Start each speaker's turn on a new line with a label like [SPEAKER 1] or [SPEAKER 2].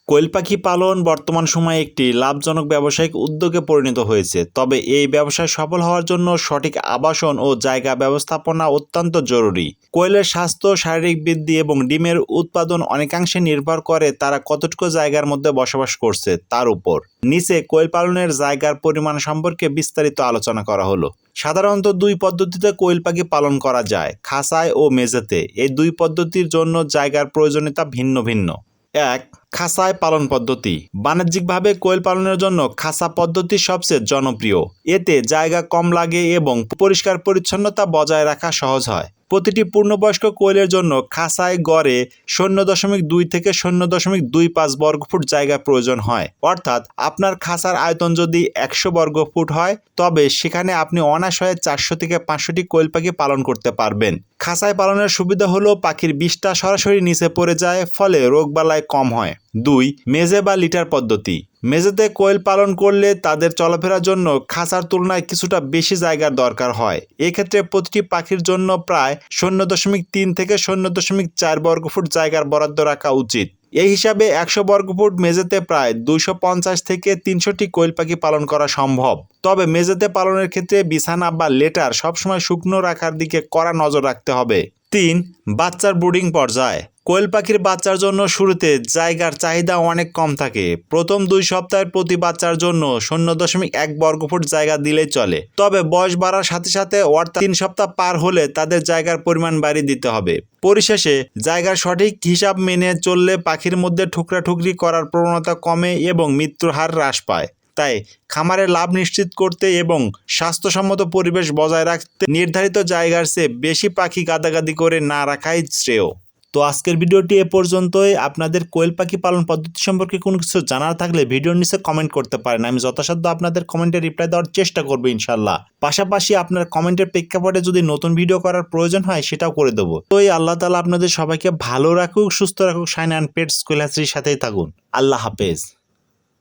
[SPEAKER 1] কোয়েল পাখি পালন বর্তমান সময়ে একটি লাভজনক ব্যবসায়িক উদ্যোগে পরিণত হয়েছে। তবে এই ব্যবসায় সফল হওয়ার জন্য সঠিক আবাসন ও জায়গা ব্যবস্থাপনা অত্যন্ত জরুরি। কোয়েলের স্বাস্থ্য, শারীরিক বৃদ্ধি এবং ডিমের উৎপাদন অনেকাংশে নির্ভর করে তারা কতটুকু জায়গার মধ্যে বসবাস করছে তার উপর। নিচে কোয়েল পালনের জায়গার পরিমাণ সম্পর্কে বিস্তারিত আলোচনা করা হলো। সাধারণত দুই পদ্ধতিতে কোয়েল পাখি পালন করা যায়, খাঁচায় ও মেঝেতে। এই দুই পদ্ধতির জন্য জায়গার প্রয়োজনীয়তা ভিন্ন ভিন্ন। ১. খাঁচায় পালন পদ্ধতি। বাণিজ্যিকভাবে কোয়েল পালনের জন্য খাঁচা পদ্ধতি সবচেয়ে জনপ্রিয়। এতে জায়গা কম লাগে এবং পরিষ্কার পরিচ্ছন্নতা বজায় রাখা সহজ হয়। প্রতিটি পূর্ণবয়স্ক কোয়েলের জন্য খাঁচায় গড়ে 0.2 থেকে 0.25 বর্গফুট জায়গা প্রয়োজন হয়। অর্থাৎ আপনার খাঁচার আয়তন যদি 100 বর্গফুট হয়, তবে সেখানে আপনি অনায়াসে 400 থেকে 500টি কোয়েল পাখি পালন করতে পারবেন। খাঁচায় পালনের সুবিধা হলো পাখির বিষটা সরাসরি নিচে পড়ে যায়, ফলে রোগবালাই কম হয়। 2. মেঝে বা লিটার পদ্ধতি। মেঝেতে কোয়েল পালন করলে তাদের চলাফেরার জন্য খাঁচার তুলনায় কিছুটা বেশি জায়গার দরকার হয়। এক্ষেত্রে প্রতিটি পাখির জন্য প্রায় 0.3 থেকে 0.4 বর্গফুট জায়গার বরাদ্দ রাখা উচিত। এই হিসাবে 100 বর্গফুট মেঝেতে প্রায় 250 থেকে 300টি কোয়েল পাখি পালন করা সম্ভব। তবে মেঝেতে পালনের ক্ষেত্রে বিছানা বা লেটার সবসময় শুকনো রাখার দিকে কড়া নজর রাখতে হবে। 3. বাচ্চার ব্রুডিং পর্যায়। কোয়েল পাখির বাচ্চার জন্য শুরুতে জায়গার চাহিদা অনেক কম থাকে। প্রথম 2 সপ্তাহের প্রতি বাচ্চার জন্য 0.1 বর্গফুট জায়গা দিলেই চলে। তবে বয়স বাড়ার সাথে সাথে অর্থাৎ 3 সপ্তাহ পার হলে তাদের জায়গার পরিমাণ বাড়িয়ে দিতে হবে। পরিশেষে জায়গার সঠিক হিসাব মেনে চললে পাখির মধ্যে ঠুকরাঠুকরি করার প্রবণতা কমে এবং মৃত্যুর হার হ্রাস পায়। তাই খামারে লাভ নিশ্চিত করতে এবং স্বাস্থ্যসম্মত পরিবেশ বজায় রাখতে নির্ধারিত জায়গার চেয়ে বেশি পাখি গাদাগাদি করে না রাখাই শ্রেয়। তো আজকের ভিডিওটি এ পর্যন্তই। আপনাদের কোয়েল পাখি পালন পদ্ধতি সম্পর্কে কোনো কিছু জানার থাকলে ভিডিওর নিচে কমেন্ট করতে পারেন। আমি যথাসাধ্য আপনাদের কমেন্টে রিপ্লাই দেওয়ার চেষ্টা করব ইনশাল্লাহ। পাশাপাশি আপনার কমেন্টের প্রেক্ষাপটে যদি নতুন ভিডিও করার প্রয়োজন হয় সেটাও করে দেবো। তো এই আল্লাহ তাআলা আপনাদের সবাইকে ভালো রাখুক, সুস্থ রাখুক। শাইন অ্যান্ড পেটস কোয়েল হ্যাচারির সাথেই থাকুন। আল্লাহ হাফেজ।